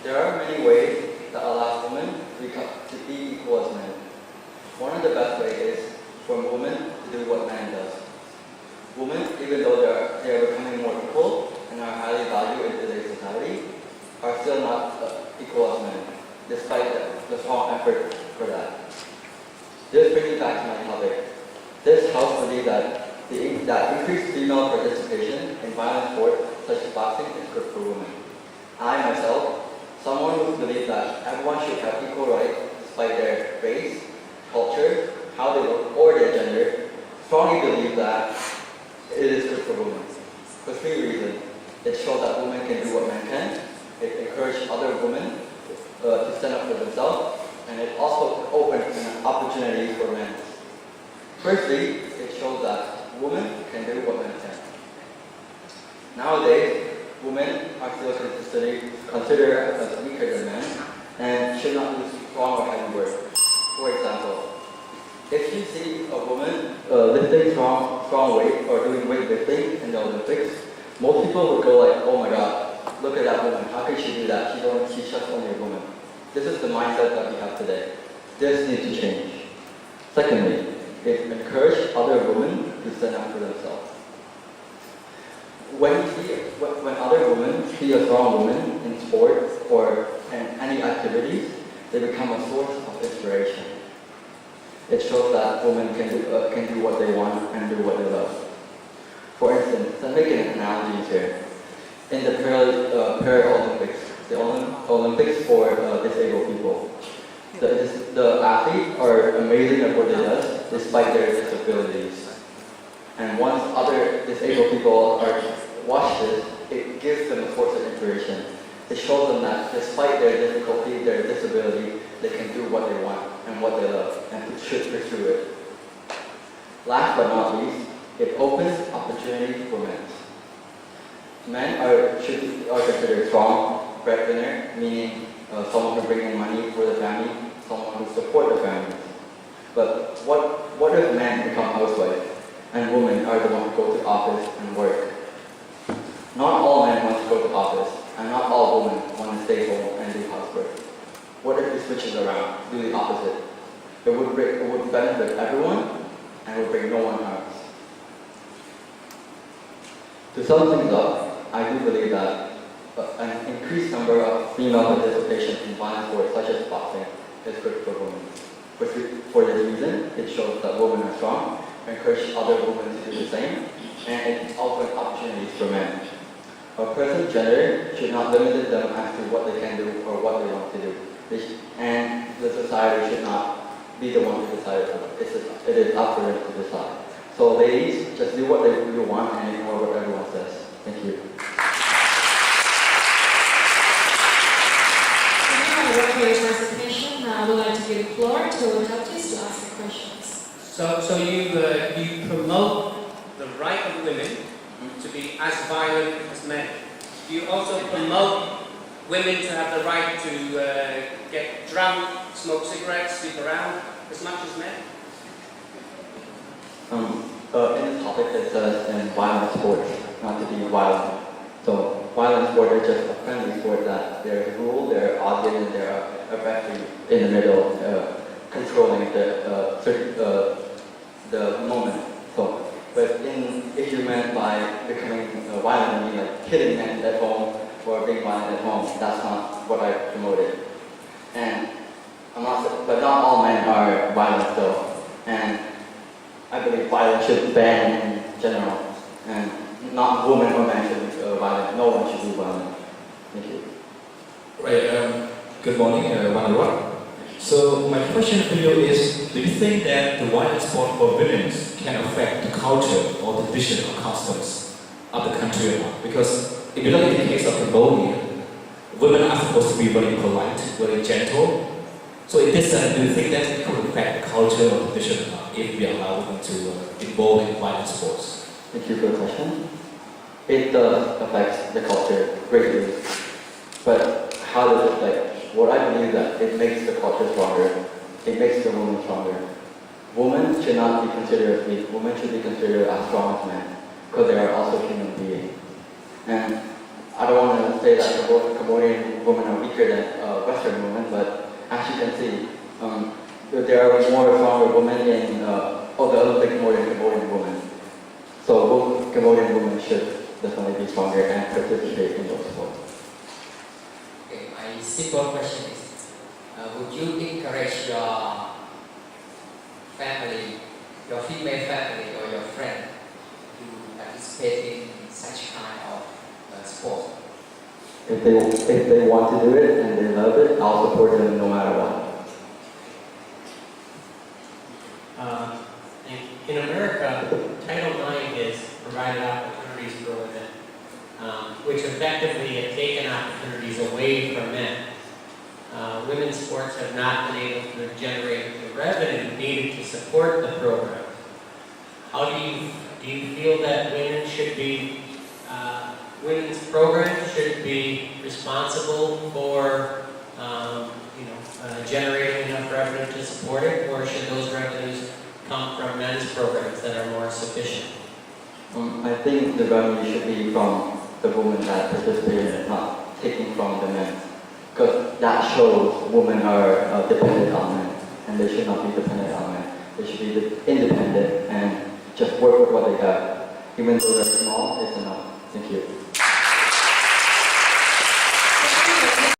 There are many ways that allow women to be equal as men. One of the best ways is for women to do what men does. Women, even though they are becoming more equal and are highly valued in today's society, are still not equal as men, despite the strong effort for that. This brings me back to my topic. This helps believe that increased female participation in violent sports such as boxing is good for women. I myself, someone who believes that everyone should have equal rights despite their race, culture, how they look, or their gender, strongly believe that it is good for women. For three reasons. It shows that women can do what men can, it encourages other women to stand up for themselves, and it also opens an opportunity for men. Firstly, it shows that women can do what men can. Nowadays, women are still considered as weaker than men and should not do strong or heavy work. For example, if you see a woman lifting strong weight or doing weightlifting in the Olympics, most people would go like, oh my god, look at that woman, how can she do that? She's just only a woman. This is the mindset that we have today. This needs to change. Secondly, it encourages other women to stand up for themselves. When other women see a strong woman in sports or in any activities, they become a source of inspiration. It shows that women can do what they want and do what they love. For instance, I'm making analogies here. In the Paralympics, the Olympics for disabled people, the athletes are amazing at what they do despite their disabilities. And once other disabled people watch this, it gives them a source of inspiration. It shows them that despite their difficulty, their disability, they can do what they want and what they love and should pursue it. Last but not least, it opens opportunity for men. Men are considered strong, breadwinner, meaning someone who brings in money for the family, someone who supports the family. But what if men become housewives and women are the ones who go to office and work? Not all men want to go to office, and not all women want to stay home and do housework. What if we switch it around, do the opposite? It would benefit everyone and would bring no one harm. To sum things up, I do believe that an increased number of female participation in violent sports such as boxing is good for women. For this reason, it shows that women are strong, encourages other women to do the same, and it opens opportunities for men. A person's gender should not limit them as to what they can do or what they want to do. And the society should not be the one to decide for them. It is up for them to decide. So ladies, just do what you want and ignore what everyone says. Thank you. Thank you for your participation. Now I would like to give the floor to the judges to ask the questions. So you promote the right of women to be as violent as men. Do you also promote women to have the right to get drunk, smoke cigarettes, sleep around as much as men? In this topic it says in violent sports, not to be violent. So violent sport is just a friendly sport that there's a rule, there are audience, and there are a referee in the middle controlling the moment. So, but if you meant by becoming violent, I mean like killing men at home or being violent at home, that's not what I promoted. And but not all men are violent though. And I believe violence should be banned in general, and not women or men should be violent. No one should be violent. Thank you. Right. Good morning, Vannaroth. So my question for you is: do you think that the violent sport for women can affect the culture or tradition or customs of the country or not? Because if you look at the case of Cambodia, women are supposed to be very polite, very gentle. So in this sense, do you think that it could affect the culture or tradition if we allow women to involve in violent sports? Thank you for the question. It does affect the culture greatly. But how does it affect? What I believe that it makes the culture stronger. It makes the woman stronger. Women should not be considered weak. Women should be considered as strong as men, because they are also human beings. And I don't want to say that Cambodian women are weaker than Western women, but as you can see, there are more stronger women in the Olympics more than Cambodian women. So both Cambodian women should definitely be stronger and participate in those sports. Okay, my simple question is, would you encourage your family, your female family or your friend to participate in such kind of sport? If they want to do it and they love it, I'll support them no matter what. In America, Title IX has provided opportunities for women, which effectively have taken opportunities away from men. Women's sports have not been able to generate the revenue needed to support the program. How do you feel that women's programs should be responsible for generating enough revenue to support it, or should those revenues come from men's programs that are more sufficient? I think the revenue should be from the women that participate in it, not taking from the men. Because that shows women are dependent on men, and they should not be dependent on men. They should be independent and just work with what they have. Even though they're small, it's enough. Thank you.